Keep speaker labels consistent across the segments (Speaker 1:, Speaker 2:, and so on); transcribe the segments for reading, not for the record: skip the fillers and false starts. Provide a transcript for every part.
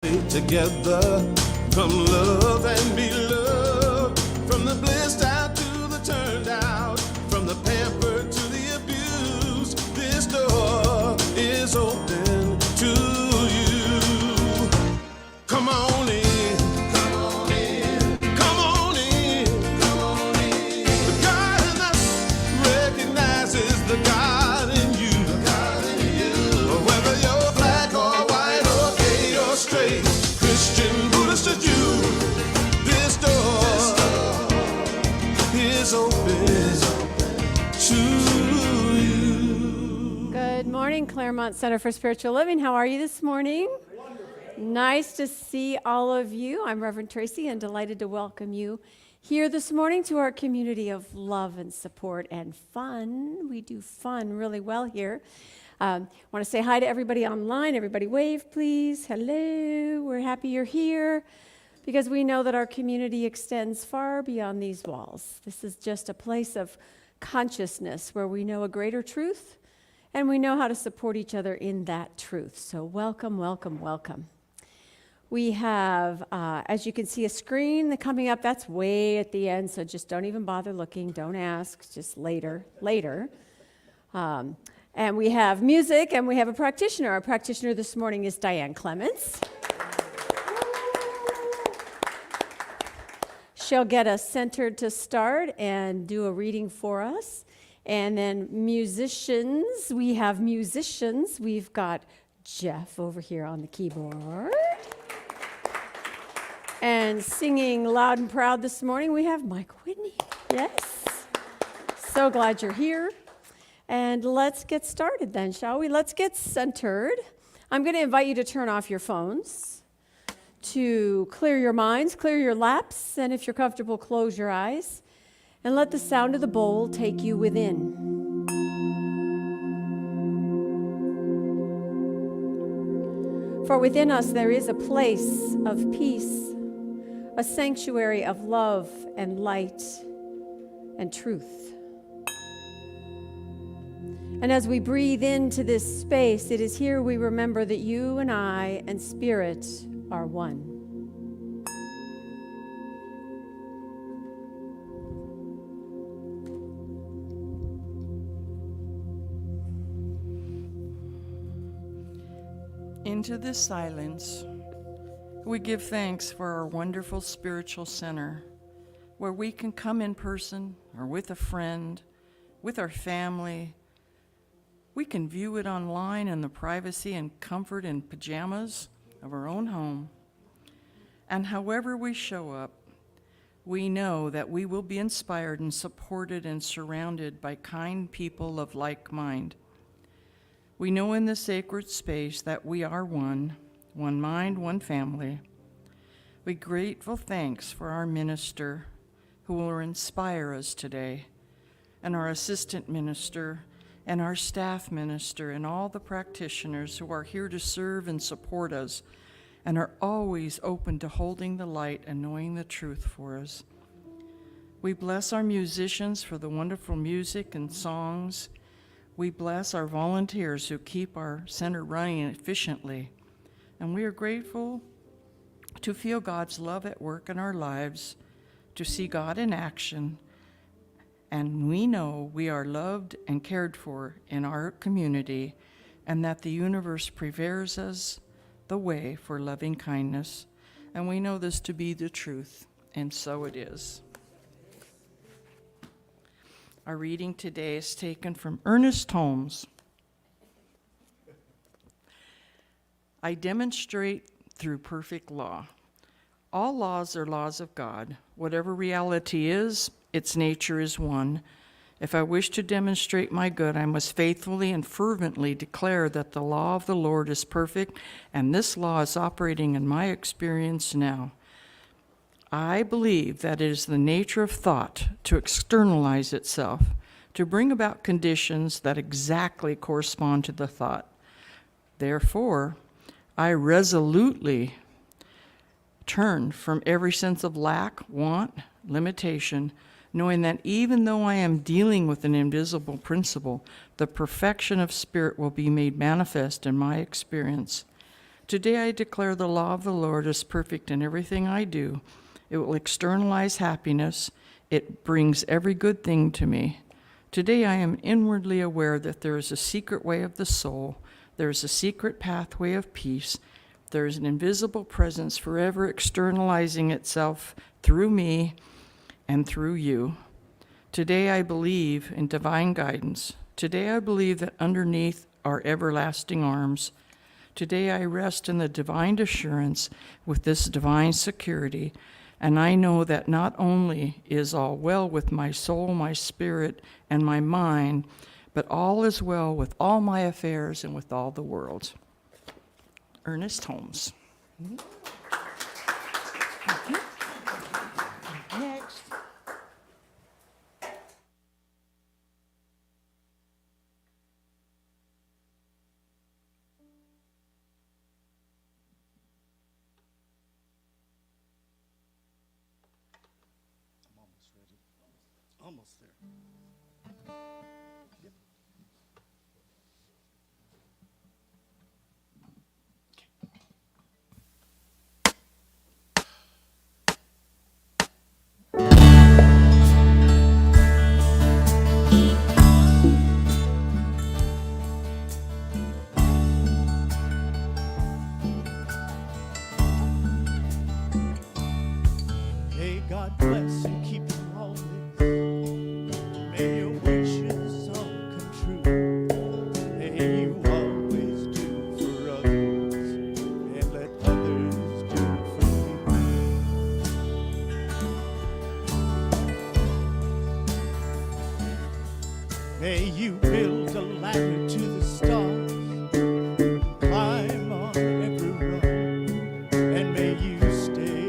Speaker 1: Together, come love and be loved. From the blissed out to the turned out, from the pampered to the abused, this door is open to you. Come on in, come on in, come on in, come on in. The God in us recognizes the God in you, the God in you. Whether you're black or white or gay or straight, Christian, Buddhist, or Jew, this door is open to you.
Speaker 2: Good morning, Claremont Center for Spiritual Living. How are you this morning? Wonderful. Nice to see all of you. I'm Reverend Tracy and delighted to welcome you here this morning to our community of love and support and fun. We do fun really well here. Want to say hi to everybody online. Everybody wave, please. Hello. We're happy you're here because we know that our community extends far beyond these walls. This is just a place of consciousness where we know a greater truth and we know how to support each other in that truth. So welcome, welcome, welcome. We have, as you can see, a screen coming up. That's way at the end, so just don't even bother looking. Don't ask, just later. And we have music, and we have a practitioner. Our practitioner this morning is Diane Clements. She'll get us centered to start and do a reading for us. And then musicians, we have musicians. We've got Jeff over here on the keyboard. And singing loud and proud this morning, we have Mike Whitney. Yes. So glad you're here. And let's get started then, shall we? Let's get centered. I'm going to invite you to turn off your phones, to clear your minds, clear your laps, and if you're comfortable, close your eyes, and let the sound of the bowl take you within. For within us there is a place of peace, a sanctuary of love and light and truth. And as we breathe into this space, it is here we remember that you and I and Spirit are one.
Speaker 3: Into this silence, we give thanks for our wonderful spiritual center, where we can come in person or with a friend, with our family. We can view it online in the privacy and comfort and pajamas of our own home. And however we show up, we know that we will be inspired and supported and surrounded by kind people of like mind. We know in the sacred space that we are one mind, one family. We grateful thanks for our minister who will inspire us today, and our assistant minister, and our staff minister, and all the practitioners who are here to serve and support us, and are always open to holding the light and knowing the truth for us. We bless our musicians for the wonderful music and songs. We bless our volunteers who keep our center running efficiently. And we are grateful to feel God's love at work in our lives, to see God in action. And we know we are loved and cared for in our community, and that the universe prepares us the way for loving kindness. And we know this to be the truth, and so it is. Our reading today is taken from Ernest Holmes. I demonstrate through perfect law. All laws are laws of God. Whatever reality is, its nature is one. If I wish to demonstrate my good, I must faithfully and fervently declare that the law of the Lord is perfect, and this law is operating in my experience now. I believe that it is the nature of thought to externalize itself, to bring about conditions that exactly correspond to the thought. Therefore, I resolutely turn from every sense of lack, want, limitation, knowing that even though I am dealing with an invisible principle, the perfection of spirit will be made manifest in my experience. Today I declare the law of the Lord is perfect in everything I do. It will externalize happiness. It brings every good thing to me. Today I am inwardly aware that there is a secret way of the soul. There is a secret pathway of peace. There is an invisible presence forever externalizing itself through me and through you. Today I believe in divine guidance. Today I believe that underneath are everlasting arms. Today I rest in the divine assurance with this divine security, and I know that not only is all well with my soul, my spirit, and my mind, but all is well with all my affairs and with all the world. Ernest Holmes. Next.
Speaker 1: Almost there. Yep. May God bless and keep you always. May your wishes all come true. May you always do for others and let others do for you. May you build a ladder to the stars, climb on every rung, and may you stay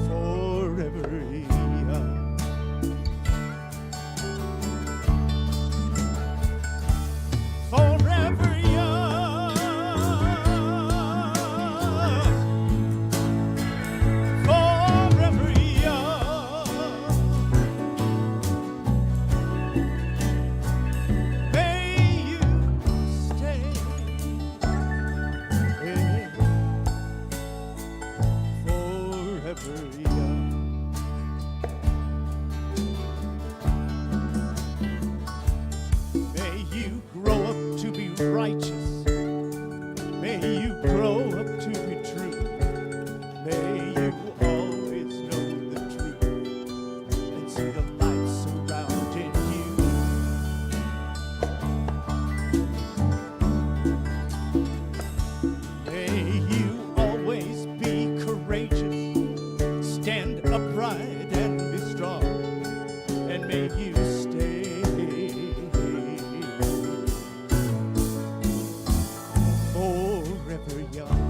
Speaker 1: forever young. Forever young. Forever young. May you stay forever young. May you grow up to be righteous. May you grow up to be true. May you always know the truth and see the light surrounding you. May you always be courageous, stand upright and be strong, and may you stay forever young.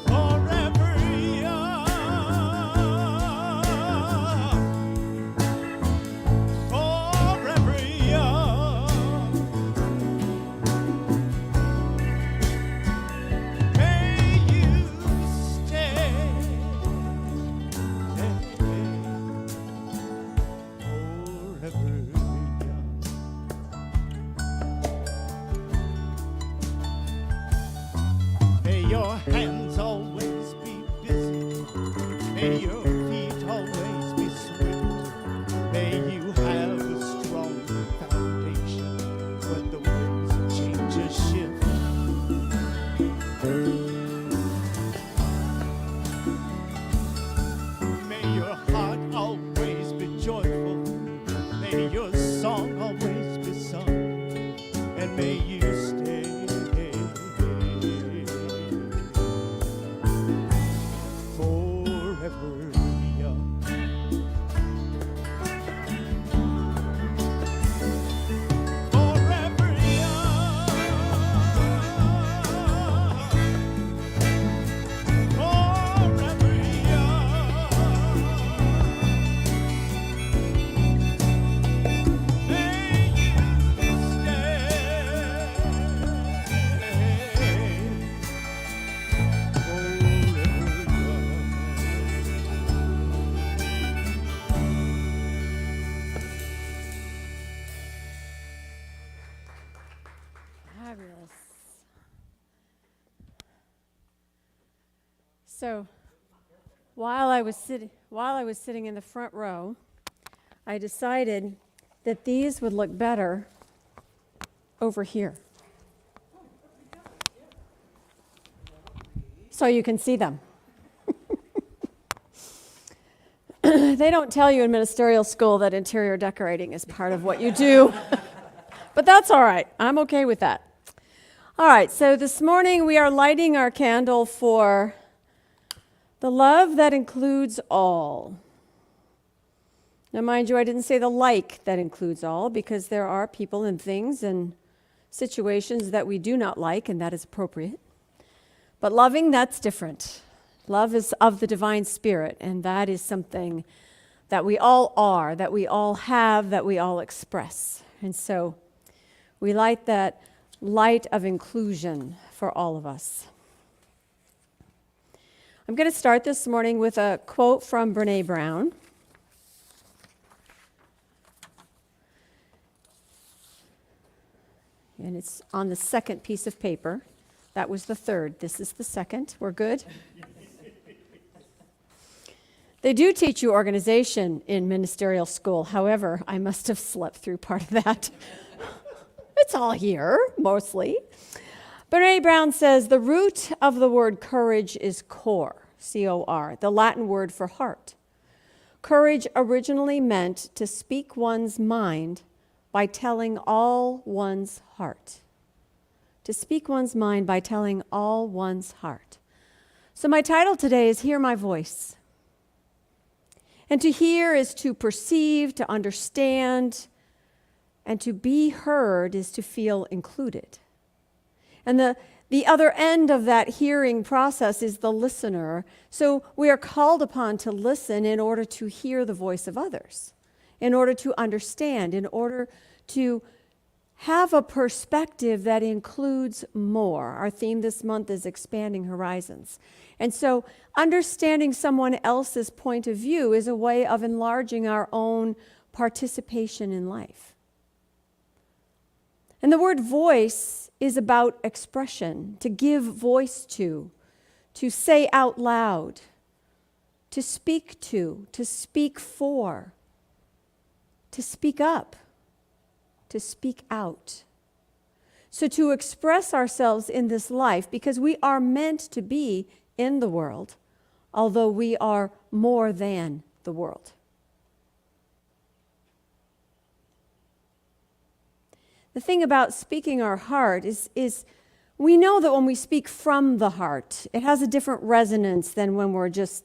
Speaker 1: Forever young. Forever young. May you stay forever young. May your hands always be busy. May your feet always be swift. May you have a strong foundation when the winds of change shift. May your heart always be joyful. May your song always be sung. And may you stay forever
Speaker 2: So, while I was sitting in the front row, I decided that these would look better over here. So you can see them. They don't tell you in ministerial school that interior decorating is part of what you do. But that's all right. I'm okay with that. All right, so this morning we are lighting our candle for the love that includes all. Now, mind you, I didn't say the like that includes all, because there are people and things and situations that we do not like, and that is appropriate. But loving, that's different. Love is of the divine spirit, and that is something that we all are, that we all have, that we all express. And so we light that light of inclusion for all of us. I'm going to start this morning with a quote from Brené Brown. And it's on the second piece of paper. That was the third. This is the second. We're good? They do teach you organization in ministerial school. However, I must have slept through part of that. It's all here, mostly. Brené Brown says, the root of the word courage is cor, C-O-R, the Latin word for heart. Courage originally meant to speak one's mind by telling all one's heart. To speak one's mind by telling all one's heart. So my title today is Hear My Voice. And to hear is to perceive, to understand, and to be heard is to feel included. And the other end of that hearing process is the listener. So we are called upon to listen in order to hear the voice of others, in order to understand, in order to have a perspective that includes more. Our theme this month is expanding horizons. And so understanding someone else's point of view is a way of enlarging our own participation in life. And the word voice is about expression, to give voice to say out loud, to speak for, to speak up, to speak out. So to express ourselves in this life, because we are meant to be in the world, although we are more than the world. The thing about speaking our heart is we know that when we speak from the heart, it has a different resonance than when we're just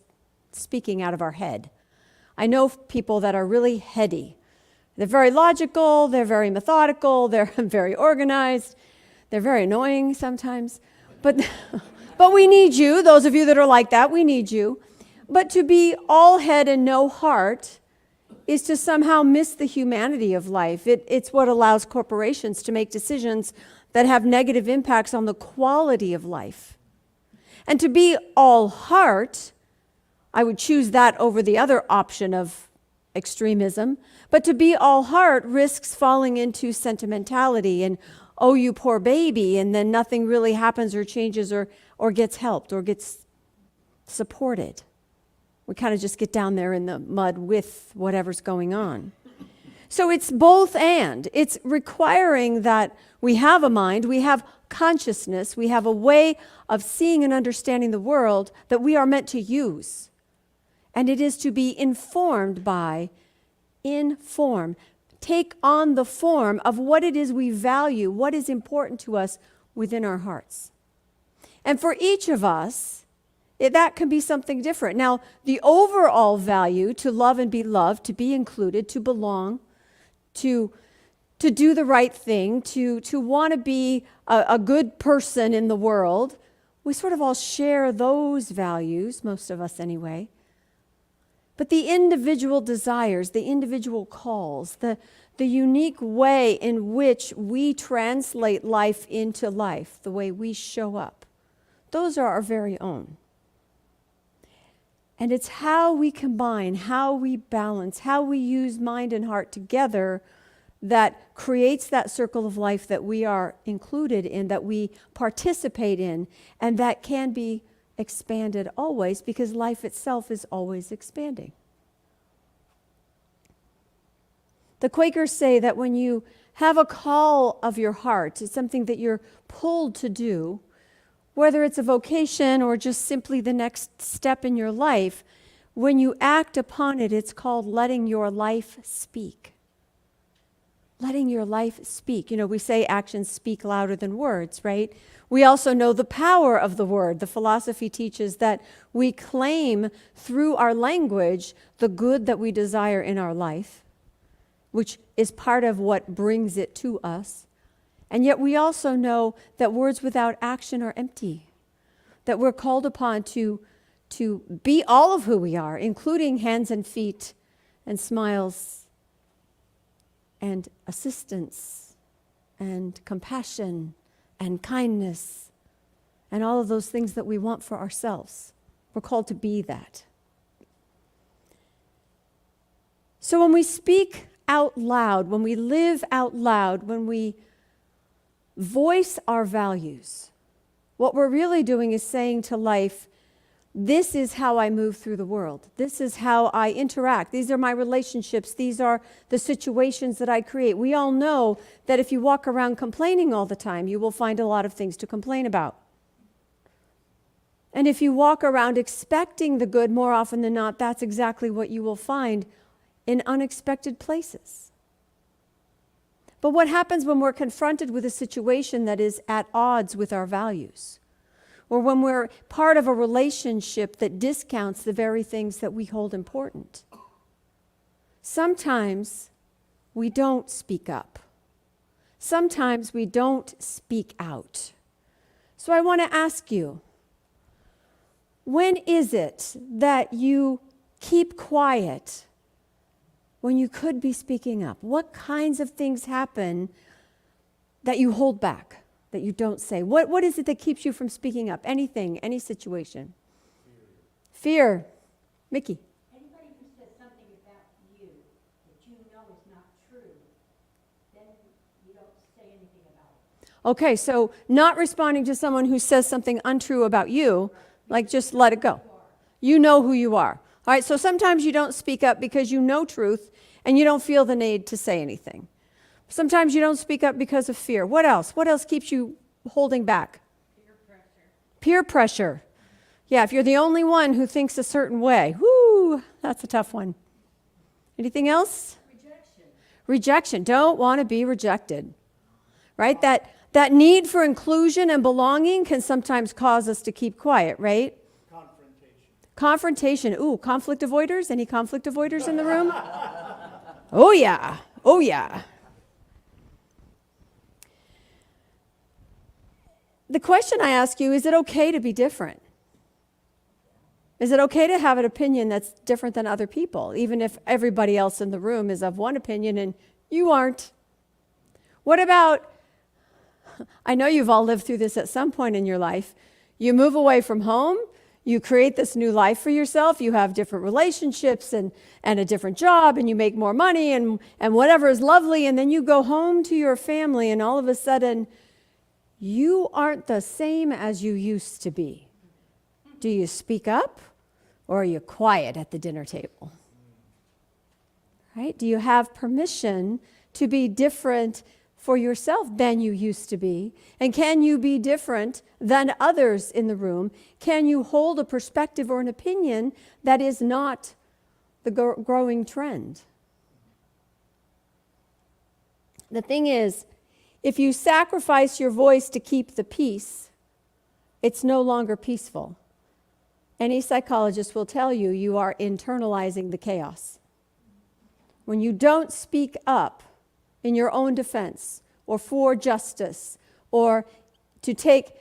Speaker 2: speaking out of our head. I know people that are really heady. They're very logical, they're very methodical, they're very organized, they're very annoying sometimes. But we need you, those of you that are like that, we need you. But to be all head and no heart is to somehow miss the humanity of life. It's what allows corporations to make decisions that have negative impacts on the quality of life. And to be all heart, I would choose that over the other option of extremism. But to be all heart risks falling into sentimentality and, oh, you poor baby, and then nothing really happens or changes or gets helped or gets supported. We kind of just get down there in the mud with whatever's going on. So it's both and. It's requiring that we have a mind, we have consciousness, we have a way of seeing and understanding the world that we are meant to use. And it is to be informed by, take on the form of what it is we value, what is important to us within our hearts. And for each of us, that can be something different. Now, the overall value to love and be loved, to be included, to belong, to do the right thing, to want to be a good person in the world, we sort of all share those values, most of us anyway. But the individual desires, the individual calls, the unique way in which we translate life into life, the way we show up, those are our very own. And it's how we combine, how we balance, how we use mind and heart together that creates that circle of life that we are included in, that we participate in, and that can be expanded always because life itself is always expanding. The Quakers say that when you have a call of your heart, it's something that you're pulled to do, whether it's a vocation or just simply the next step in your life, when you act upon it, it's called letting your life speak. Letting your life speak. You know, we say actions speak louder than words, right? We also know the power of the word. The philosophy teaches that we claim through our language the good that we desire in our life, which is part of what brings it to us. And yet we also know that words without action are empty, that we're called upon to be all of who we are, including hands and feet and smiles and assistance and compassion and kindness and all of those things that we want for ourselves. We're called to be that. So when we speak out loud, when we live out loud, when we voice our values, what we're really doing is saying to life, this is how I move through the world. This is how I interact. These are my relationships. These are the situations that I create. We all know that if you walk around complaining all the time, you will find a lot of things to complain about. And if you walk around expecting the good more often than not, that's exactly what you will find in unexpected places. But what happens when we're confronted with a situation that is at odds with our values? Or when we're part of a relationship that discounts the very things that we hold important? Sometimes we don't speak up. Sometimes we don't speak out. So I want to ask you, when is it that you keep quiet when you could be speaking up? What kinds of things happen that you hold back, that you don't say? What is it that keeps you from speaking up? Anything, any situation? Fear. Mickey.
Speaker 4: Anybody who says something about you that you know is not true, then you don't say anything about it.
Speaker 2: Okay, so not responding to someone who says something untrue about you, like just let it go. You know who you are. All right, so sometimes you don't speak up because you know truth and you don't feel the need to say anything. Sometimes you don't speak up because of fear. What else? What else keeps you holding back?
Speaker 4: Peer pressure.
Speaker 2: Peer pressure. Yeah, if you're the only one who thinks a certain way, whoo, that's a tough one. Anything else?
Speaker 4: Rejection.
Speaker 2: Rejection. Don't want to be rejected. Right? That need for inclusion and belonging can sometimes cause us to keep quiet, right? Confrontation. Ooh, conflict avoiders? Any conflict avoiders in the room? Oh, yeah. Oh, yeah. The question I ask you, is it okay to be different? Is it okay to have an opinion that's different than other people, even if everybody else in the room is of one opinion and you aren't? What about, I know you've all lived through this at some point in your life. You move away from home, you create this new life for yourself, you have different relationships and a different job, and you make more money and whatever is lovely, and then you go home to your family and all of a sudden you aren't the same as you used to be. Do you speak up or are you quiet at the dinner table? Right? Do you have permission to be different for yourself than you used to be? And can you be different than others in the room? Can you hold a perspective or an opinion that is not the growing trend? The thing is, if you sacrifice your voice to keep the peace, it's no longer peaceful. Any psychologist will tell you you are internalizing the chaos. When you don't speak up in your own defense or for justice or to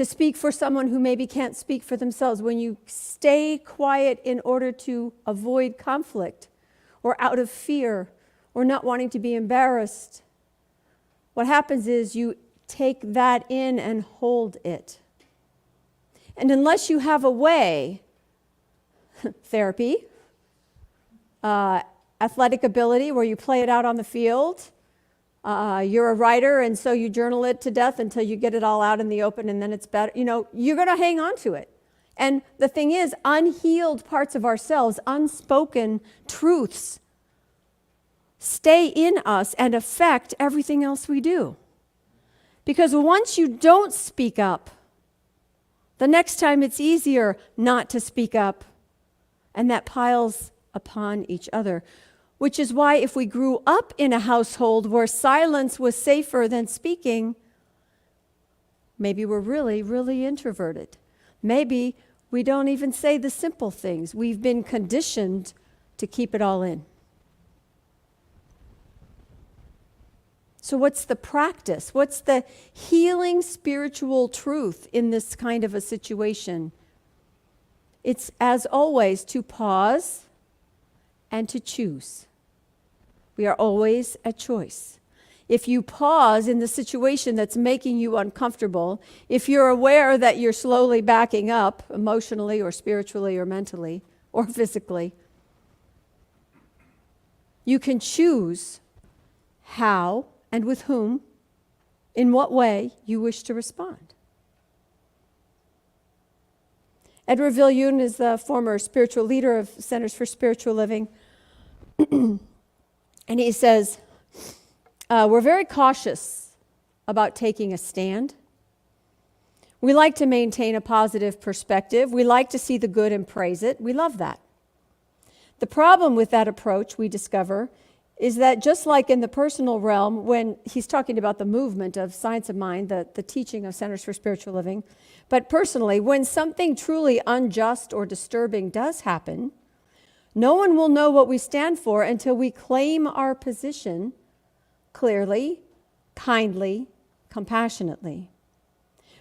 Speaker 2: speak for someone who maybe can't speak for themselves, when you stay quiet in order to avoid conflict or out of fear or not wanting to be embarrassed, what happens is you take that in and hold it. And unless you have a way, therapy, athletic ability where you play it out on the field, You're a writer, and so you journal it to death until you get it all out in the open, and then it's better. You're going to hang on to it. And the thing is, unhealed parts of ourselves, unspoken truths, stay in us and affect everything else we do. Because once you don't speak up, the next time it's easier not to speak up, and that piles upon each other. Which is why if we grew up in a household where silence was safer than speaking, maybe we're really, really introverted. Maybe we don't even say the simple things. We've been conditioned to keep it all in. So what's the practice? What's the healing spiritual truth in this kind of a situation? It's, as always, to pause and to choose. We are always at choice. If you pause in the situation that's making you uncomfortable, if you're aware that you're slowly backing up emotionally or spiritually or mentally or physically, you can choose how and with whom, in what way you wish to respond. Edward Viljoen is the former spiritual leader of Centers for Spiritual Living. And he says, we're very cautious about taking a stand. We like to maintain a positive perspective. We like to see the good and praise it. We love that. The problem with that approach, we discover, is that just like in the personal realm, when he's talking about the movement of Science of Mind, the teaching of Centers for Spiritual Living, but personally, when something truly unjust or disturbing does happen, no one will know what we stand for until we claim our position clearly, kindly, compassionately.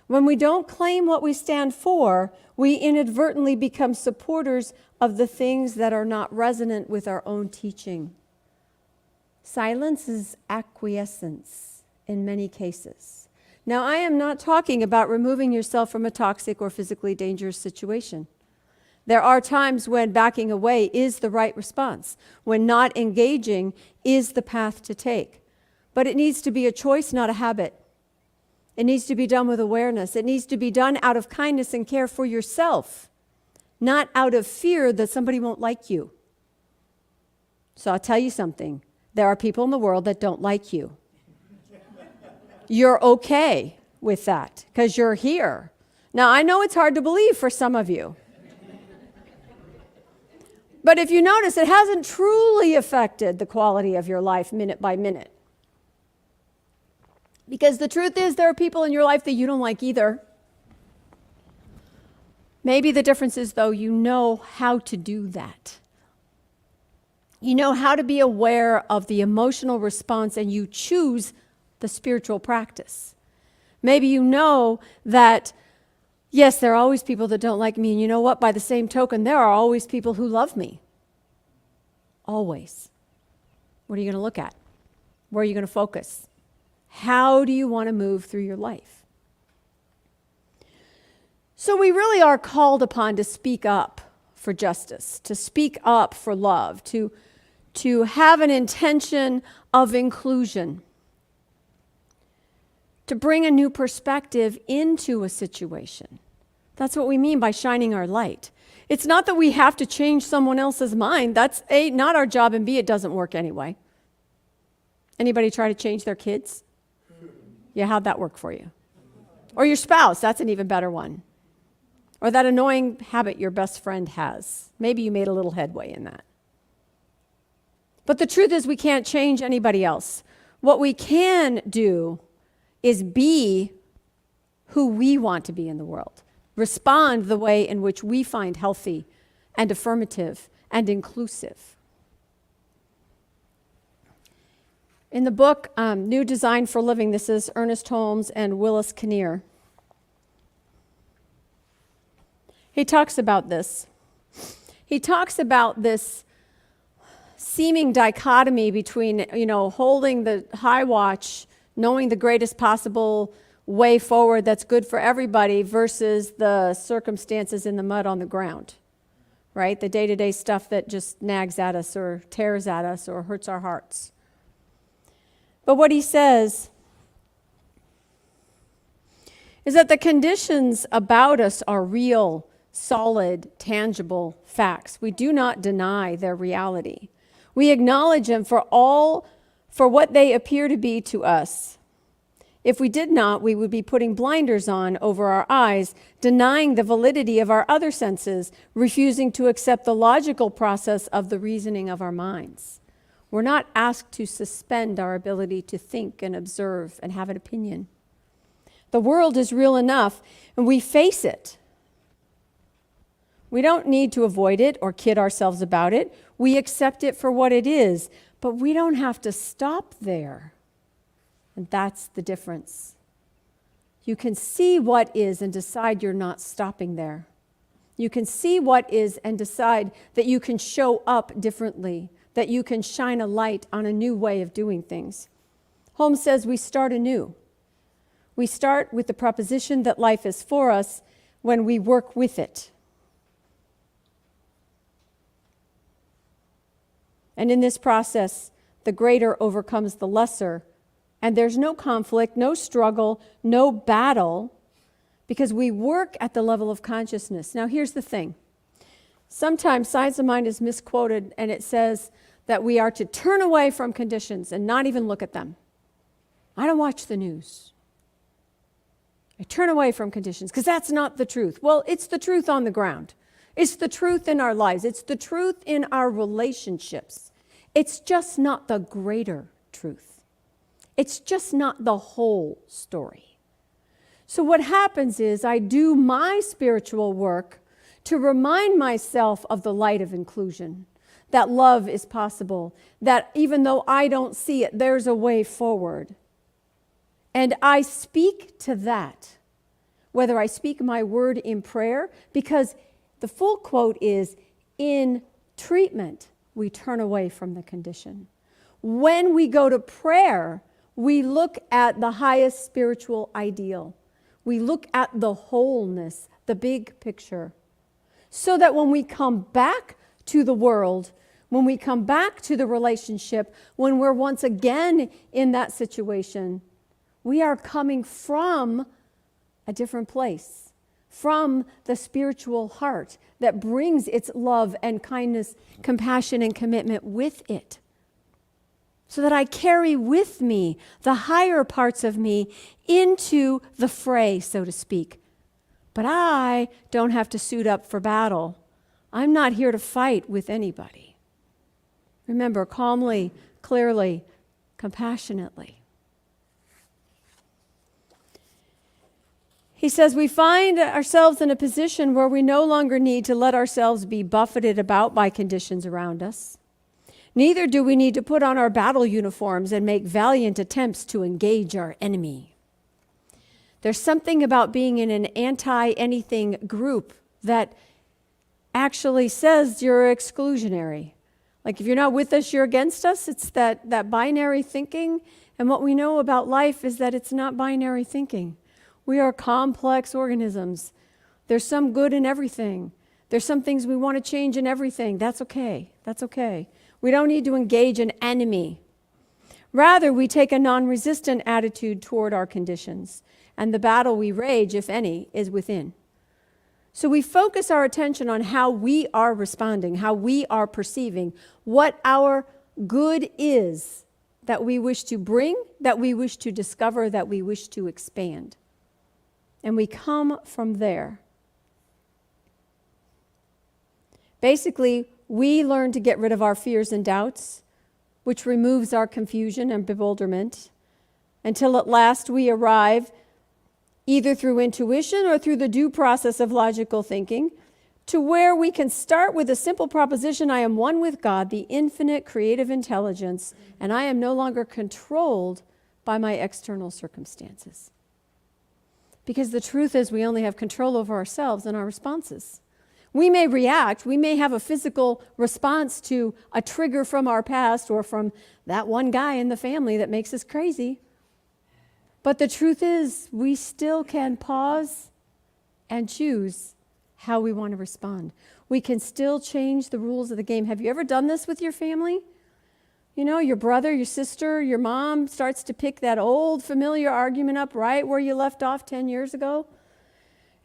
Speaker 2: When we don't claim what we stand for, we inadvertently become supporters of the things that are not resonant with our own teaching. Silence is acquiescence in many cases. Now, I am not talking about removing yourself from a toxic or physically dangerous situation. There are times when backing away is the right response, when not engaging is the path to take. But it needs to be a choice, not a habit. It needs to be done with awareness. It needs to be done out of kindness and care for yourself, not out of fear that somebody won't like you. So I'll tell you something. There are people in the world that don't like you. You're okay with that because you're here. Now, I know it's hard to believe for some of you. But if you notice, it hasn't truly affected the quality of your life minute by minute. Because the truth is, there are people in your life that you don't like either. Maybe the difference is, though, you know how to do that. You know how to be aware of the emotional response and you choose the spiritual practice. Maybe you know that, yes, there are always people that don't like me, and you know what? By the same token, there are always people who love me. Always. What are you going to look at? Where are you going to focus? How do you want to move through your life? So we really are called upon to speak up for justice, to speak up for love, to have an intention of inclusion, to bring a new perspective into a situation. That's what we mean by shining our light. It's not that we have to change someone else's mind. That's A, not our job, and B, it doesn't work anyway. Anybody try to change their kids? Yeah, how'd that work for you? Or your spouse, that's an even better one. Or that annoying habit your best friend has. Maybe you made a little headway in that. But the truth is we can't change anybody else. What we can do is be who we want to be in the world. Respond the way in which we find healthy and affirmative and inclusive. In the book, New Design for Living, this is Ernest Holmes and Willis Kinnear. He talks about this. He talks about this seeming dichotomy between, holding the high watch, knowing the greatest possible way forward that's good for everybody versus the circumstances in the mud on the ground, right? The day-to-day stuff that just nags at us or tears at us or hurts our hearts. But what he says is that the conditions about us are real, solid, tangible facts. We do not deny their reality. We acknowledge them for what they appear to be to us. If we did not, we would be putting blinders on over our eyes, denying the validity of our other senses, refusing to accept the logical process of the reasoning of our minds. We're not asked to suspend our ability to think and observe and have an opinion. The world is real enough, and we face it. We don't need to avoid it or kid ourselves about it. We accept it for what it is, but we don't have to stop there. And that's the difference. You can see what is and decide you're not stopping there. You can see what is and decide that you can show up differently, that you can shine a light on a new way of doing things. Holmes says we start anew. We start with the proposition that life is for us when we work with it. And in this process, the greater overcomes the lesser. And there's no conflict, no struggle, no battle, because we work at the level of consciousness. Now, here's the thing. Sometimes Science of Mind is misquoted, and it says that we are to turn away from conditions and not even look at them. I don't watch the news. I turn away from conditions because that's not the truth. Well, it's the truth on the ground. It's the truth in our lives. It's the truth in our relationships. It's just not the greater truth. It's just not the whole story. So what happens is I do my spiritual work to remind myself of the light of inclusion, that love is possible, that even though I don't see it, there's a way forward. And I speak to that, whether I speak my word in prayer, because the full quote is, in treatment, we turn away from the condition. When we go to prayer, we look at the highest spiritual ideal. We look at the wholeness, the big picture. So that when we come back to the world, when we come back to the relationship, when we're once again in that situation, we are coming from a different place, from the spiritual heart that brings its love and kindness, compassion and commitment with it. So that I carry with me the higher parts of me into the fray, so to speak. But I don't have to suit up for battle. I'm not here to fight with anybody. Remember, calmly, clearly, compassionately. He says we find ourselves in a position where we no longer need to let ourselves be buffeted about by conditions around us. Neither do we need to put on our battle uniforms and make valiant attempts to engage our enemy. There's something about being in an anti-anything group that actually says you're exclusionary. Like if you're not with us, you're against us. It's that binary thinking. And what we know about life is that it's not binary thinking. We are complex organisms. There's some good in everything. There's some things we want to change in everything. That's okay. That's okay. We don't need to engage an enemy. Rather, we take a non-resistant attitude toward our conditions, and the battle we rage, if any, is within. So we focus our attention on how we are responding, how we are perceiving, what our good is that we wish to bring, that we wish to discover, that we wish to expand. And we come from there. Basically, we learn to get rid of our fears and doubts, which removes our confusion and bewilderment, until at last we arrive, either through intuition or through the due process of logical thinking, to where we can start with a simple proposition: I am one with God, the infinite creative intelligence, and I am no longer controlled by my external circumstances. Because the truth is, we only have control over ourselves and our responses. We may react, we may have a physical response to a trigger from our past or from that one guy in the family that makes us crazy. But the truth is, we still can pause and choose how we want to respond. We can still change the rules of the game. Have you ever done this with your family? You know, your brother, your sister, your mom starts to pick that old familiar argument up right where you left off 10 years ago.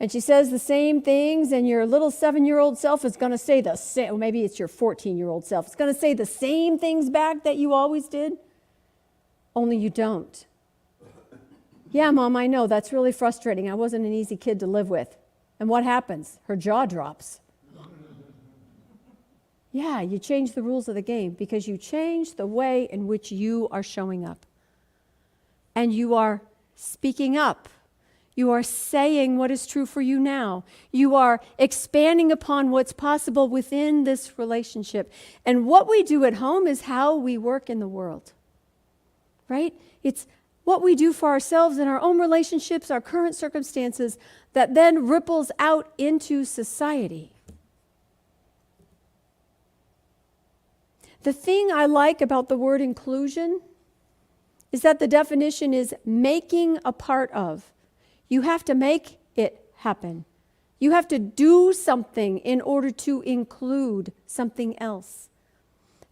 Speaker 2: And she says the same things, and your little 7-year-old self is going to say the same, or maybe it's your 14-year-old self. It's going to say the same things back that you always did, only you don't. Yeah, Mom, I know. That's really frustrating. I wasn't an easy kid to live with. And what happens? Her jaw drops. Yeah, you change the rules of the game because you change the way in which you are showing up. And you are speaking up. You are saying what is true for you now. You are expanding upon what's possible within this relationship. And what we do at home is how we work in the world. Right? It's what we do for ourselves in our own relationships, our current circumstances, that then ripples out into society. The thing I like about the word inclusion is that the definition is making a part of. You have to make it happen. You have to do something in order to include something else.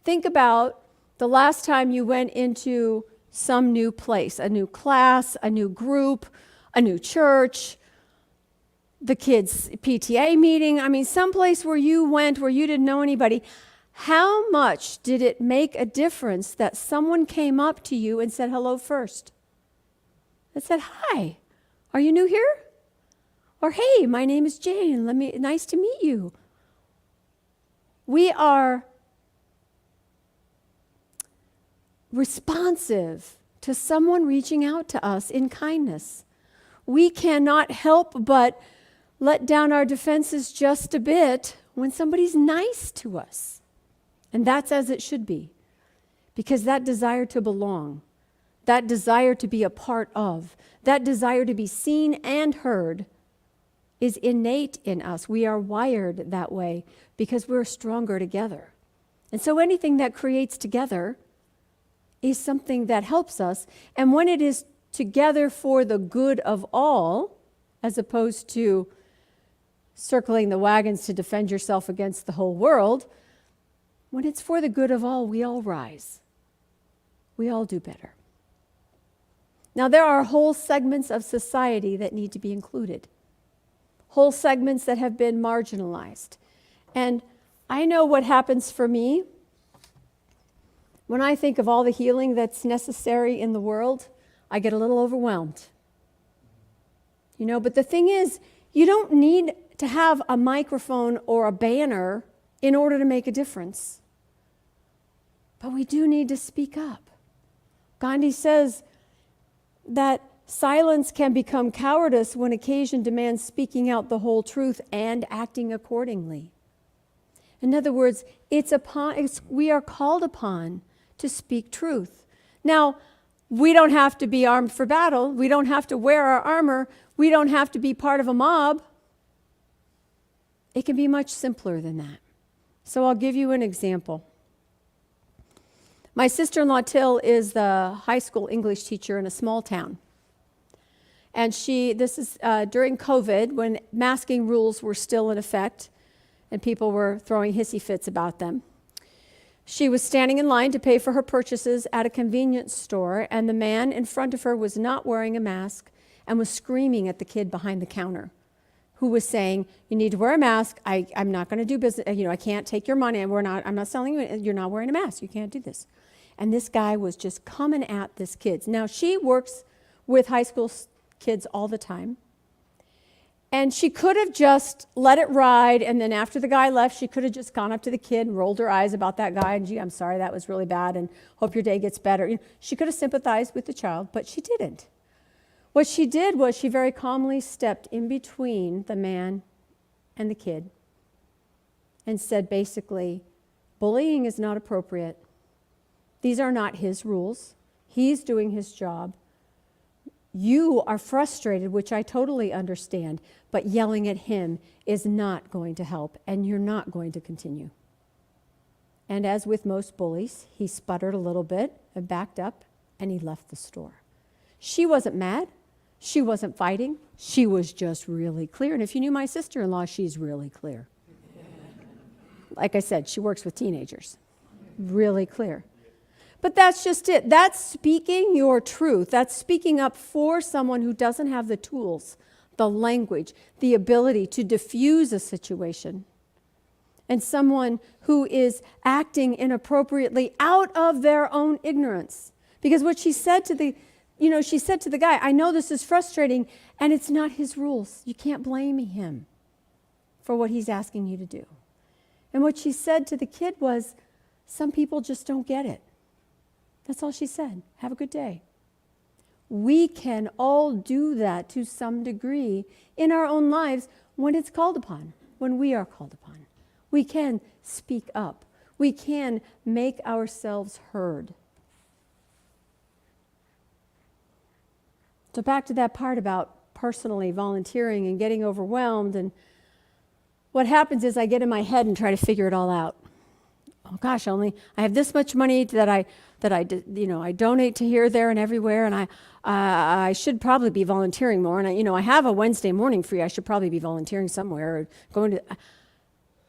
Speaker 2: Think about the last time you went into some new place, a new class, a new group, a new church, the kids' PTA meeting. I mean, someplace where you went where you didn't know anybody. How much did it make a difference that someone came up to you and said hello first? And said, "Hi, are you new here?" Or, "Hey, my name is Jane. Nice to meet you." We are responsive to someone reaching out to us in kindness. We cannot help but let down our defenses just a bit when somebody's nice to us. And that's as it should be. Because that desire to belong, that desire to be a part of, that desire to be seen and heard is innate in us. We are wired that way because we're stronger together. And so anything that creates together is something that helps us. And when it is together for the good of all, as opposed to circling the wagons to defend yourself against the whole world, when it's for the good of all, we all rise. We all do better. Now, there are whole segments of society that need to be included. Whole segments that have been marginalized. And I know what happens for me when I think of all the healing that's necessary in the world. I get a little overwhelmed. You know, but the thing is, you don't need to have a microphone or a banner in order to make a difference. But we do need to speak up. Gandhi says that silence can become cowardice when occasion demands speaking out the whole truth and acting accordingly. In other words, we are called upon to speak truth. Now, we don't have to be armed for battle. We don't have to wear our armor. We don't have to be part of a mob. It can be much simpler than that. So I'll give you an example. My sister-in-law, Till, is the high school English teacher in a small town. And this is during COVID, when masking rules were still in effect and people were throwing hissy fits about them. She was standing in line to pay for her purchases at a convenience store, and the man in front of her was not wearing a mask and was screaming at the kid behind the counter, who was saying, "You need to wear a mask. I'm not going to do business. I can't take your money. I'm not selling you. You're not wearing a mask. You can't do this." And this guy was just coming at this kid. Now, she works with high school kids all the time. And she could have just let it ride, and then after the guy left, she could have just gone up to the kid and rolled her eyes about that guy, and "Gee, I'm sorry, that was really bad, and hope your day gets better." She could have sympathized with the child, but she didn't. What she did was she very calmly stepped in between the man and the kid and said basically, "Bullying is not appropriate. These are not his rules. He's doing his job. You are frustrated, which I totally understand, but yelling at him is not going to help, and you're not going to continue." And as with most bullies, he sputtered a little bit and backed up, and he left the store. She wasn't mad. She wasn't fighting. She was just really clear. And if you knew my sister-in-law, she's really clear. Like I said, she works with teenagers. Really clear. But that's just it. That's speaking your truth. That's speaking up for someone who doesn't have the tools, the language, the ability to diffuse a situation. And someone who is acting inappropriately out of their own ignorance. Because what she said to the, she said to the guy, I know this is frustrating, and it's not his rules. You can't blame him for what he's asking you to do. And what she said to the kid was, some people just don't get it. That's all she said. Have a good day. We can all do that to some degree in our own lives when it's called upon, when we are called upon. We can speak up. We can make ourselves heard. So back to that part about personally volunteering and getting overwhelmed. And what happens is I get in my head and try to figure it all out. Oh gosh, I have this much money that I donate to here, there, and everywhere, and I should probably be volunteering more. And I have a Wednesday morning free. I should probably be volunteering somewhere or going to.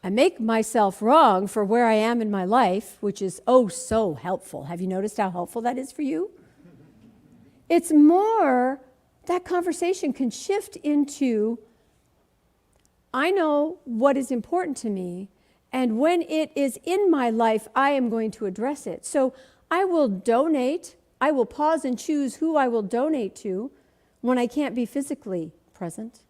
Speaker 2: I make myself wrong for where I am in my life, which is so helpful. Have you noticed how helpful that is for you? It's more, that conversation can shift into, I know what is important to me, and when it is in my life, I am going to address it. So I will donate. I will pause and choose who I will donate to when I can't be physically present.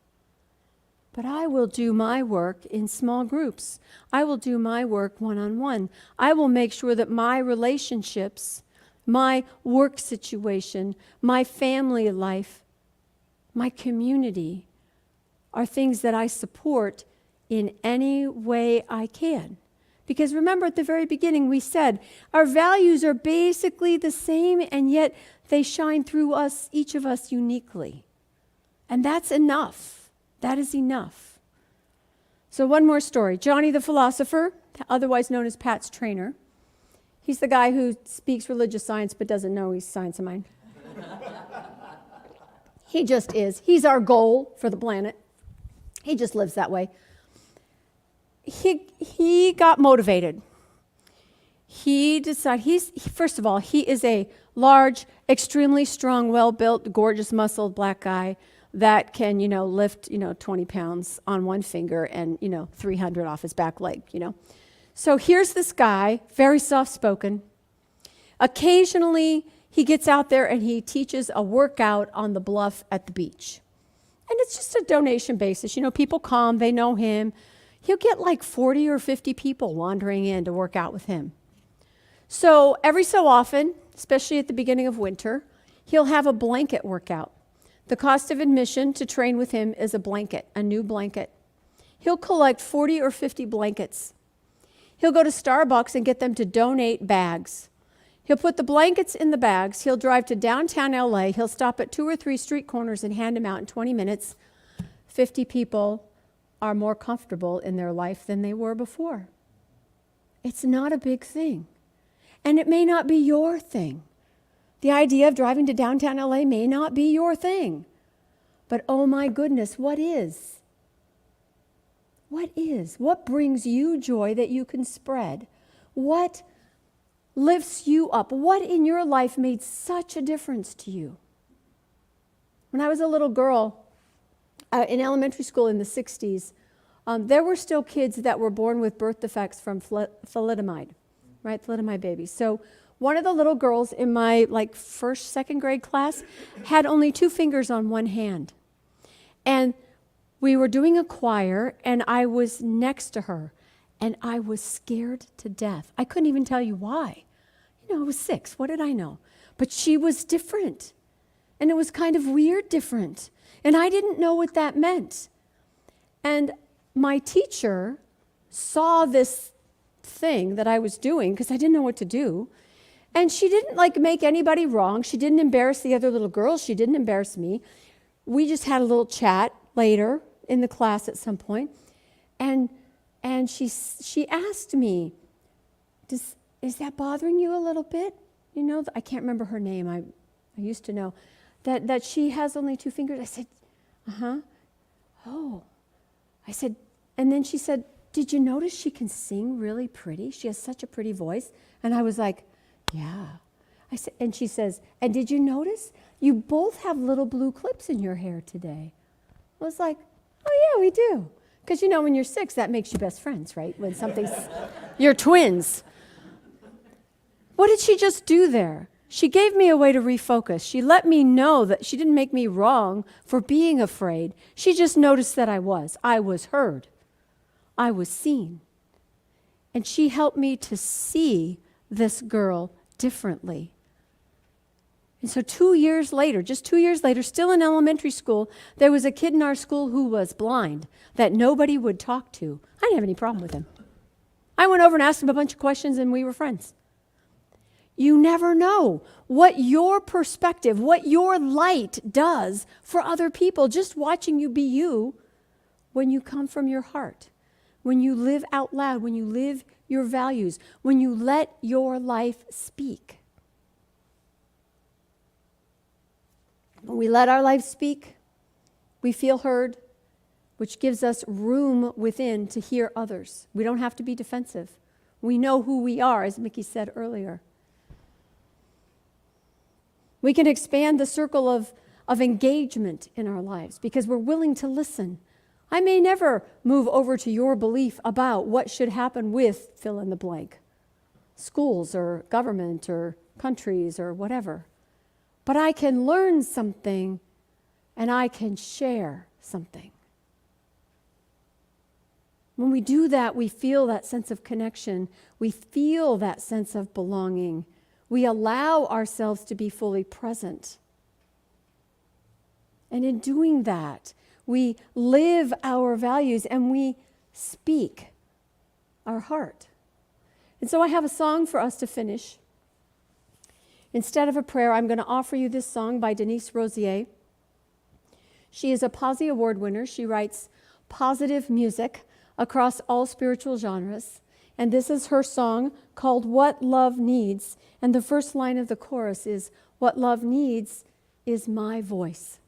Speaker 2: But I will do my work in small groups. I will do my work one-on-one. I will make sure that my relationships, my work situation, my family life, my community are things that I support in any way I can. Because remember at the very beginning we said our values are basically the same, and yet they shine through us, each of us uniquely. And that's enough. That is enough. So one more story. Johnny the philosopher, otherwise known as Pat's trainer. He's the guy who speaks religious science but doesn't know he's science of mind. He just is. He's our goal for the planet. He just lives that way. He got motivated. He decided, first of all, he is a large, extremely strong, well-built, gorgeous, muscled black guy that can, lift, 20 pounds on one finger and, 300 off his back leg, So here's this guy, very soft-spoken. Occasionally, he gets out there and he teaches a workout on the bluff at the beach. And it's just a donation basis. People come, they know him. He'll get like 40 or 50 people wandering in to work out with him. So every so often, especially at the beginning of winter, he'll have a blanket workout. The cost of admission to train with him is a blanket, a new blanket. He'll collect 40 or 50 blankets. He'll go to Starbucks and get them to donate bags. He'll put the blankets in the bags. He'll drive to downtown LA. He'll stop at 2 or 3 street corners and hand them out in 20 minutes. 50 people are more comfortable in their life than they were before. It's not a big thing. And it may not be your thing. The idea of driving to downtown LA may not be your thing. But oh my goodness, what is? What is? What brings you joy that you can spread? What lifts you up? What in your life made such a difference to you? When I was a little girl, in elementary school in the 60s, there were still kids that were born with birth defects from thalidomide, right? Thalidomide babies. So one of the little girls in my first, second grade class had only 2 fingers on one hand. And we were doing a choir, and I was next to her, and I was scared to death. I couldn't even tell you why. I was 6. What did I know? But she was different, and it was kind of weird different. And I didn't know what that meant. And my teacher saw this thing that I was doing because I didn't know what to do. And she didn't make anybody wrong. She didn't embarrass the other little girls. She didn't embarrass me. We just had a little chat later in the class at some point. And she asked me, is that bothering you a little bit? I can't remember her name. I used to know. That she has only 2 fingers. I said, Oh. I said, and then she said, did you notice she can sing really pretty? She has such a pretty voice. And I was like, yeah. I said, and she says, and did you notice? You both have little blue clips in your hair today. I was like, oh yeah, we do. Because you know, when you're 6, that makes you best friends, right? When something's, you're twins. What did she just do there? She gave me a way to refocus. She let me know that she didn't make me wrong for being afraid. She just noticed that I was. I was heard. I was seen. And she helped me to see this girl differently. And so 2 years later, just 2 years later, still in elementary school, there was a kid in our school who was blind that nobody would talk to. I didn't have any problem with him. I went over and asked him a bunch of questions and we were friends. You never know what your perspective, what your light does for other people, just watching you be you when you come from your heart, when you live out loud, when you live your values, when you let your life speak. When we let our life speak, we feel heard, which gives us room within to hear others. We don't have to be defensive. We know who we are, as Mickey said earlier. We can expand the circle of engagement in our lives because we're willing to listen. I may never move over to your belief about what should happen with fill in the blank, schools or government or countries or whatever. But I can learn something and I can share something. When we do that, we feel that sense of connection. We feel that sense of belonging. We allow ourselves to be fully present. And in doing that, we live our values and we speak our heart. And so I have a song for us to finish. Instead of a prayer, I'm going to offer you this song by Denise Rosier. She is a Posse Award winner. She writes positive music across all spiritual genres. And this is her song called What Love Needs. And the first line of the chorus is, what love needs is my voice.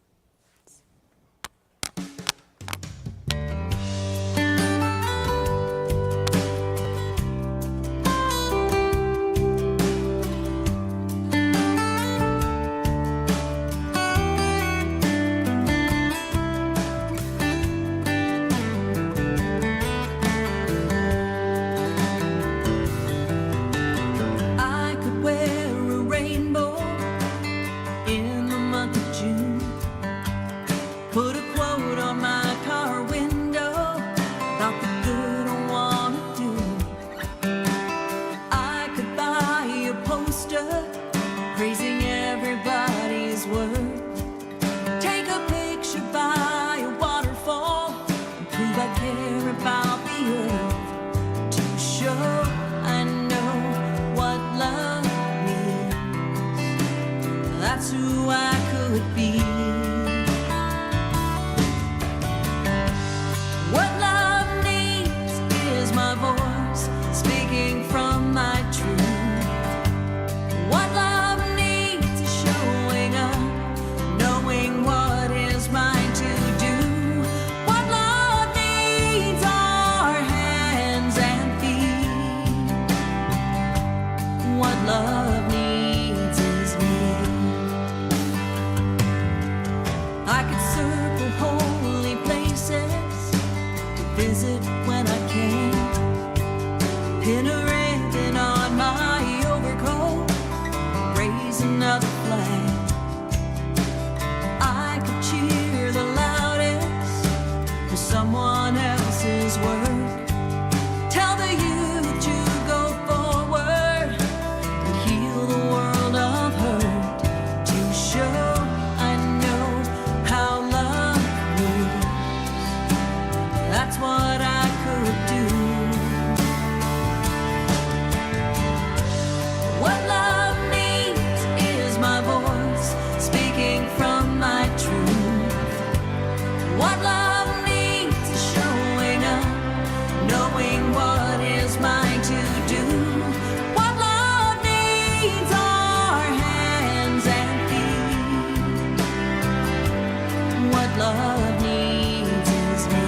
Speaker 5: Love needs is me.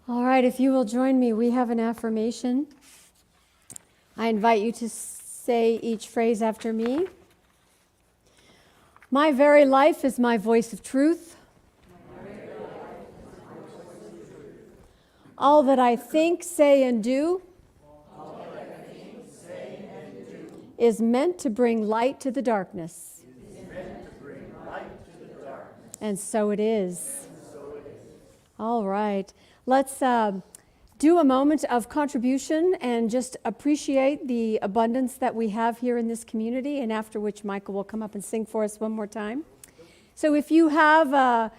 Speaker 2: All right, if you will join me, we have an affirmation. I invite you to say each phrase after me. My very life is my voice of truth. All that I think, say, and do is meant to bring light to the darkness. And so it is. All right. Let's do a moment of contribution and just appreciate the abundance that we have here in this community, and after which Michael will come up and sing for us one more time. So if you have a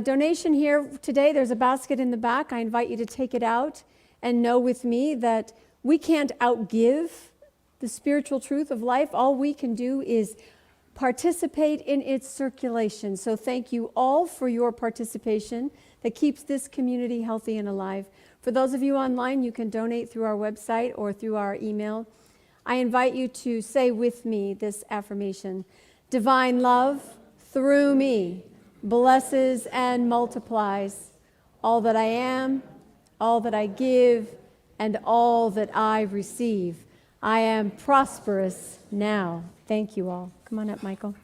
Speaker 2: donation here today, there's a basket in the back. I invite you to take it out and know with me that we can't outgive the spiritual truth of life. All we can do is participate in its circulation. So thank you all for your participation that keeps this community healthy and alive. For those of you online, you can donate through our website or through our email. I invite you to say with me this affirmation: divine love through me blesses and multiplies all that I am, all that I give, and all that I receive. I am prosperous now. Thank you all. Come on up, Michael.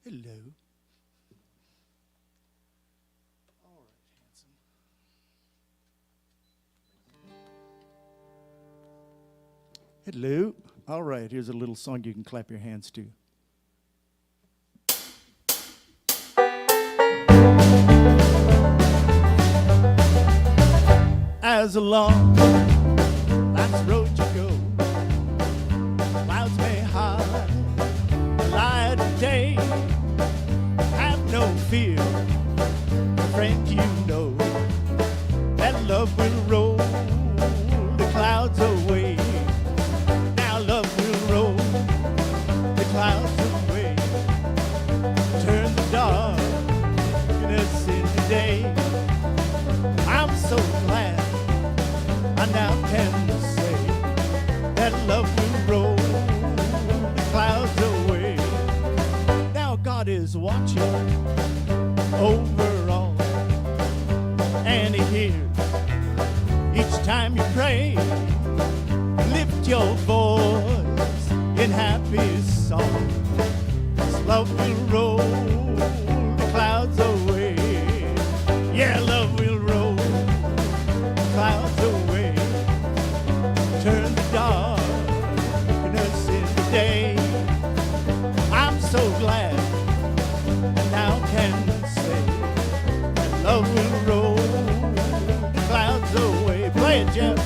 Speaker 1: Hello. All right, handsome. Hello. All right, here's a little song you can clap your hands to. As along life's road you go, clouds may hide, light of day. Have no fear, friend, you know that love will roll the clouds away. Now love will roll the clouds away, turn the darkness into day. I'm so glad I now can say that love will roll the clouds away. Now God is watching over all, and He hears each time you pray. Lift your voice in happy song, 'cause love will roll the clouds away. Yeah, love will roll the clouds away, turn the darkness into day. I'm so glad I now can say that love will roll the clouds away. Play it, Jeff.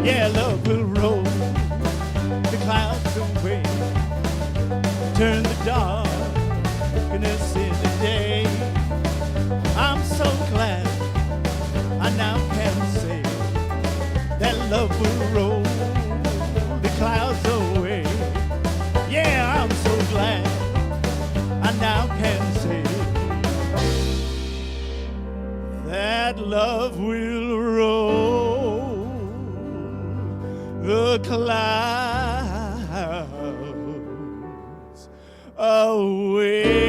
Speaker 1: Yeah, love will roll the clouds away, turn the darkness into day. I'm so glad I now can say that love will roll the clouds away. Yeah, I'm so glad I now can say that love will roll the clouds away.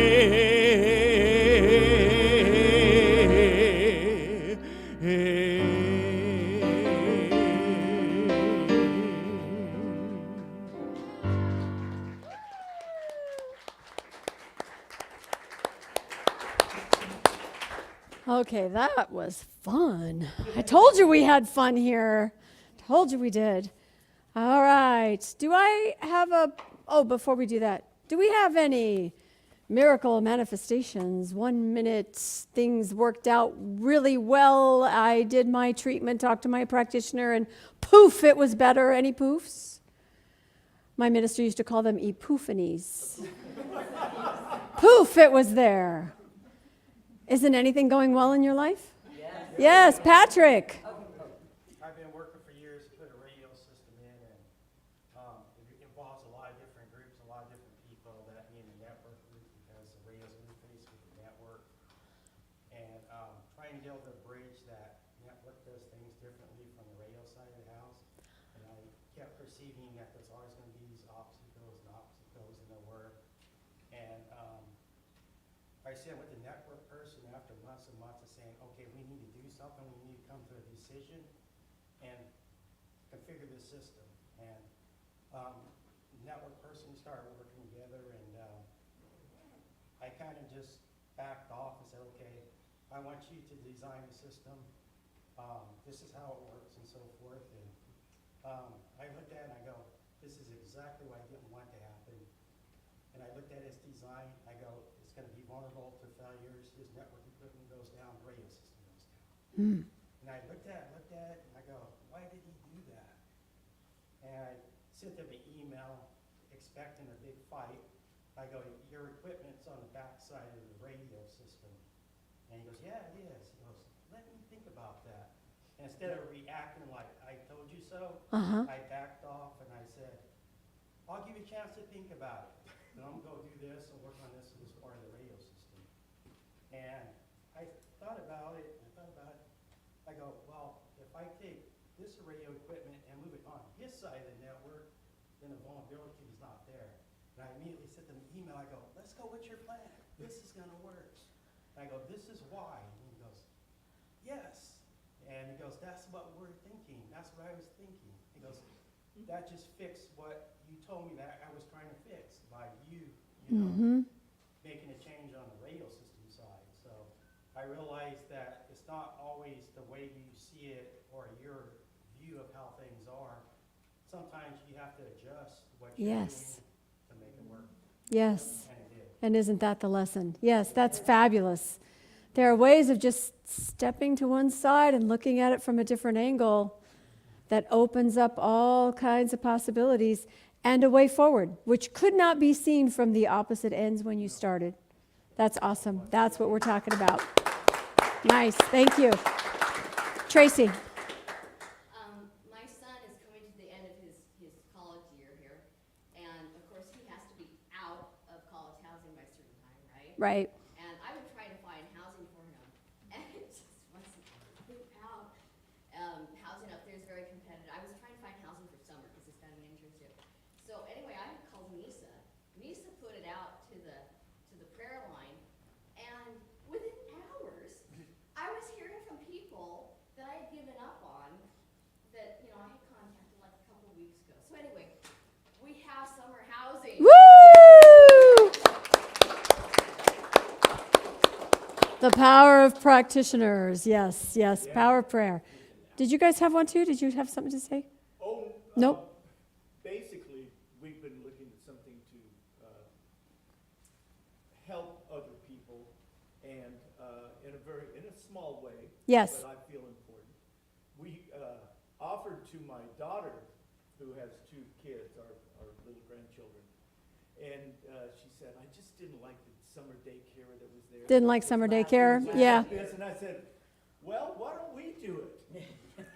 Speaker 2: Okay, that was fun. I told you we had fun here. Told you we did. All right. Do I have before we do that, do we have any miracle manifestations? 1 minute, things worked out really well. I did my treatment, talked to my practitioner, and poof, it was better. Any poofs? My minister used to call them epiphanies. Poof, it was there. Isn't anything going well in your life? Yes, Patrick.
Speaker 5: I've been working for years to put a radio system in, and it involves a lot of different groups, a lot of different people that need a network group because the radio's interface with the network. And trying to build a bridge that network does things differently from the radio side of the house. And I kept perceiving that there's always going to be these obstacles, and there were. And I said with the network person after months and months of saying, okay, we need to do something, we need to come to a decision and configure this system. And network person started working together, and I kind of just backed off and said, okay, I want you to design the system. This is how it works and so forth. And I looked at it and I go, this is exactly what I didn't want to happen. And I looked at his design, I go, it's going to be vulnerable to failures. His network equipment goes down, the radio system goes down. And I looked at it, and I go, why did he do that? And I sent him an email expecting a big fight. I go, your equipment's on the back side of the radio system. And he goes, yeah, it is. He goes, let me think about that. And instead of reacting like, I told you so, I backed off and I said, I'll give you a chance to think about it. And I'm going to go do this and work on this as part of the radio system. And I thought about it. I go, well, if I take this radio equipment and move it on his side of the network, then the vulnerability is not there. And I immediately sent them an email. I go, let's go, what's your plan? This is going to work. And I go, this is why. And he goes, yes. And he goes, that's what we're thinking. That's what I was thinking. He goes, that just fixed what you told me that I was trying to fix by you know, making a change on the radio system side. So I realized that it's not always the way you see it or your view of how things are. Sometimes you have to adjust what you're doing to make it work.
Speaker 2: Yes.
Speaker 5: And it did.
Speaker 2: And isn't that the lesson? Yes, that's fabulous. There are ways of just stepping to one side and looking at it from a different angle that opens up all kinds of possibilities and a way forward, which could not be seen from the opposite ends when you started. That's awesome. That's what we're talking about. Nice. Thank you. Tracy.
Speaker 6: My son is coming to the end of his college year here, and of course he has to be out of college housing by a certain time, right?
Speaker 2: Right.
Speaker 6: And I would try to find housing for him, and it just wasn't working out. Housing up there is very competitive. I was trying to find housing for summer because he's got an internship. So anyway, I called Misa. Misa put it out to the prayer line, and within hours, I was hearing from people that I had given up on that, I had contacted like a couple of weeks ago. So anyway, we have summer housing.
Speaker 2: Woo! The power of practitioners. Yes, yes. Power of prayer. Did you guys have one too? Did you have something to say?
Speaker 7: Oh,
Speaker 2: Nope.
Speaker 7: Basically, we've been looking at something to help other people, and in a small way.
Speaker 2: Yes.
Speaker 7: But I feel important. We offered to my daughter, who has 2 kids, our little grandchildren, and she said, I just didn't like the summer daycare that was there.
Speaker 2: Didn't like summer daycare? Yeah.
Speaker 7: Yes, and I said, well, why don't we do it?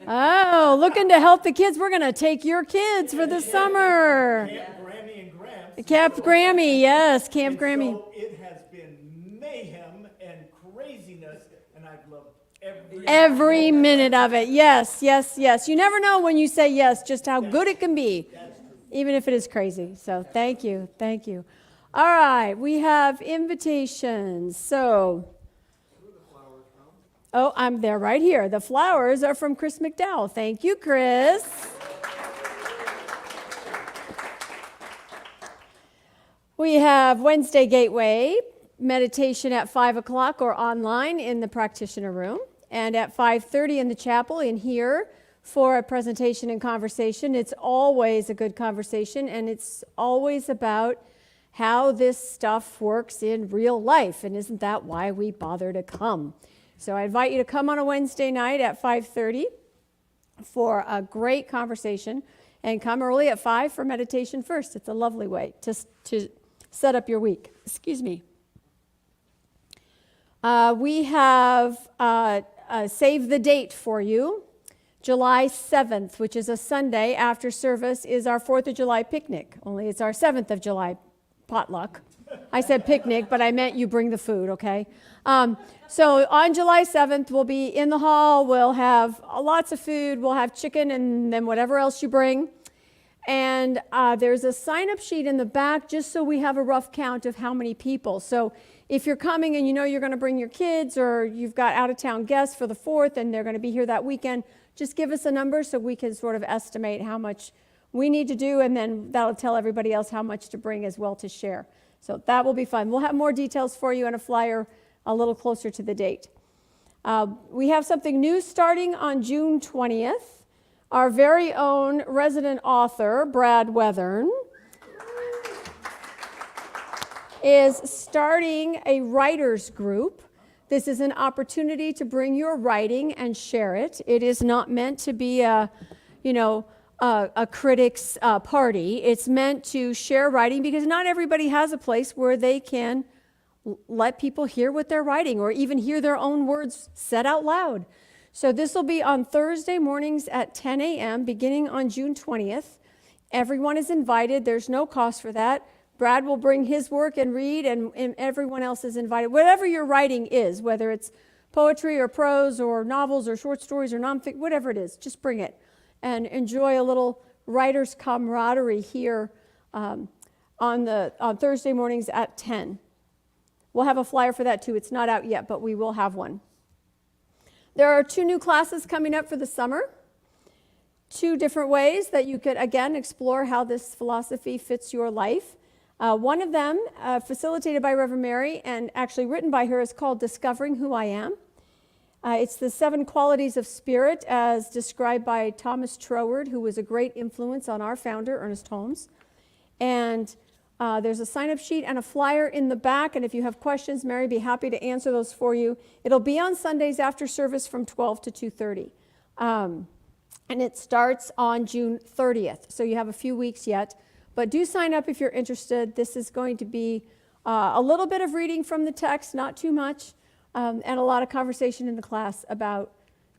Speaker 2: Oh, looking to help the kids. We're going to take your kids for the summer.
Speaker 7: Camp Grammy and Gramps.
Speaker 2: Camp Grammy, yes, Camp
Speaker 7: And
Speaker 2: Grammy.
Speaker 7: So it has been mayhem and craziness, and I've loved
Speaker 2: Every minute of it. Yes, yes, yes. You never know when you say yes, just how good it can be, even if it is crazy. So thank you, thank you. All right, we have invitations. So, oh, they're right here. The flowers are from Chris McDowell. Thank you, Chris. We have Wednesday Gateway meditation at 5 o'clock or online in the practitioner room, and at 5:30 in the chapel in here for a presentation and conversation. It's always a good conversation, and it's always about how this stuff works in real life, and isn't that why we bother to come? So I invite you to come on a Wednesday night at 5:30 for a great conversation, and come early at 5 for meditation first. It's a lovely way to set up your week. Excuse me. We have save the date for you. July 7th, which is a Sunday after service, is our 4th of July picnic. Only it's our 7th of July potluck. I said picnic, but I meant you bring the food, okay? So on July 7th, we'll be in the hall. We'll have lots of food. We'll have chicken and then whatever else you bring. And there's a sign-up sheet in the back just so we have a rough count of how many people. So if you're coming and you know you're going to bring your kids or you've got out-of-town guests for the 4th and they're going to be here that weekend, just give us a number so we can sort of estimate how much we need to do, and then that'll tell everybody else how much to bring as well to share. So that will be fun. We'll have more details for you and a flyer a little closer to the date. We have something new starting on June 20th. Our very own resident author, Brad Weathern, is starting a writers group. This is an opportunity to bring your writing and share it. It is not meant to be a critic's party. It's meant to share writing because not everybody has a place where they can let people hear what they're writing or even hear their own words said out loud. So this will be on Thursday mornings at 10 a.m. beginning on June 20th. Everyone is invited. There's no cost for that. Brad will bring his work and read, and everyone else is invited. Whatever your writing is, whether it's poetry or prose or novels or short stories or nonfiction, whatever it is, just bring it and enjoy a little writer's camaraderie here on Thursday mornings at 10. We'll have a flyer for that too. It's not out yet, but we will have one. There are 2 new classes coming up for the summer. 2 different ways that you could, again, explore how this philosophy fits your life. One of them, facilitated by Reverend Mary and actually written by her, is called Discovering Who I Am. It's the 7 qualities of spirit as described by Thomas Troward, who was a great influence on our founder, Ernest Holmes. And there's a sign-up sheet and a flyer in the back, and if you have questions, Mary would be happy to answer those for you. It'll be on Sundays after service from 12 to 2:30. And it starts on June 30th, so you have a few weeks yet. But do sign up if you're interested. This is going to be a little bit of reading from the text, not too much, and a lot of conversation in the class about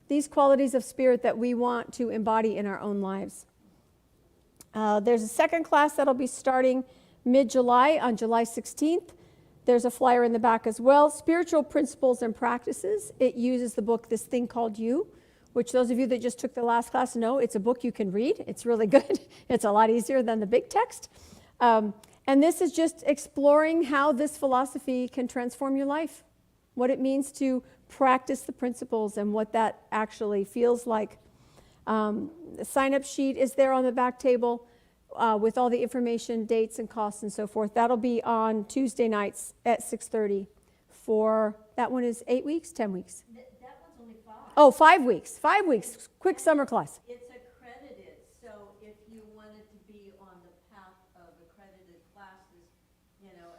Speaker 2: these qualities of spirit that we want to embody in our own lives. There's a second class that'll be starting mid-July on July 16th. There's a flyer in the back as well. Spiritual Principles and Practices. It uses the book This Thing Called You, which those of you that just took the last class know it's a book you can read. It's really good. It's a lot easier than the big text. And this is just exploring how this philosophy can transform your life, what it means to practice the principles and what that actually feels like. The sign-up sheet is there on the back table with all the information, dates, and costs, and so forth. That'll be on Tuesday nights at 6:30 for, that one is 8 weeks, 10 weeks?
Speaker 4: That one's only 5.
Speaker 2: Oh, 5 weeks. 5 weeks. Quick summer class.
Speaker 8: It's accredited, so if you wanted to be on the path of accredited classes,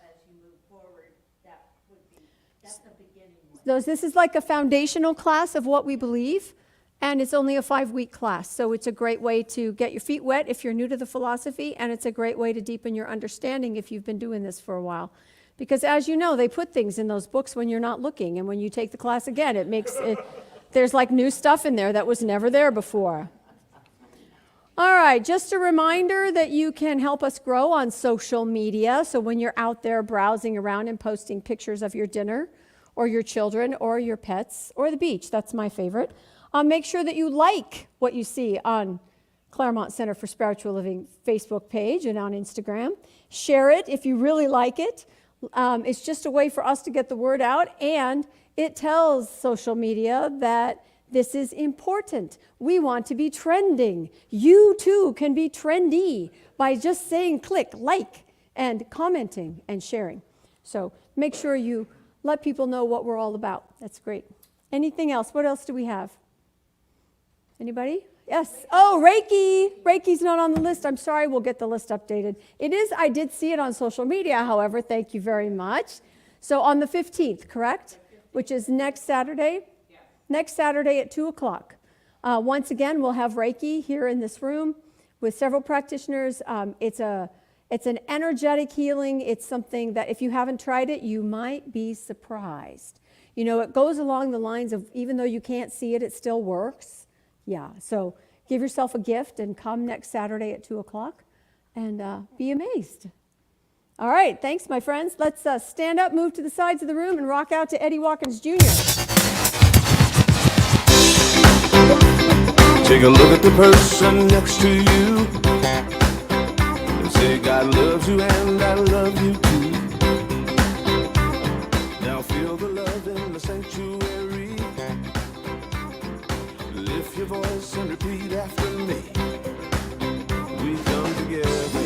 Speaker 8: as you move forward, that's the beginning one.
Speaker 2: This is like a foundational class of what we believe, and it's only a 5-week class. So it's a great way to get your feet wet if you're new to the philosophy, and it's a great way to deepen your understanding if you've been doing this for a while. Because as you know, they put things in those books when you're not looking, and when you take the class again, there's like new stuff in there that was never there before. All right, just a reminder that you can help us grow on social media. So when you're out there browsing around and posting pictures of your dinner or your children or your pets or the beach, that's my favorite, make sure that you like what you see on Claremont Center for Spiritual Living Facebook page and on Instagram. Share it if you really like it. It's just a way for us to get the word out, and it tells social media that this is important. We want to be trending. You too can be trendy by just saying click, like, and commenting and sharing. So make sure you let people know what we're all about. That's great. Anything else? What else do we have? Anybody? Yes. Oh, Reiki. Reiki's not on the list. I'm sorry. We'll get the list updated. It is. I did see it on social media, however. Thank you very much. So on the 15th, correct? Which is next Saturday? Yeah. Next Saturday at 2 o'clock. Once again, we'll have Reiki here in this room with several practitioners. It's It's an energetic healing. It's something that if you haven't tried it, you might be surprised. You know, it goes along the lines of even though you can't see it, it still works. Yeah, so give yourself a gift and come next Saturday at 2 o'clock and be amazed. All right, thanks, my friends. Let's stand up, move to the sides of the room, and rock out to Eddie Watkins Jr.
Speaker 1: Take a look at the person next to you and say, God loves you and I love you too. Now feel the love in the sanctuary. Lift your voice and repeat after me. We come together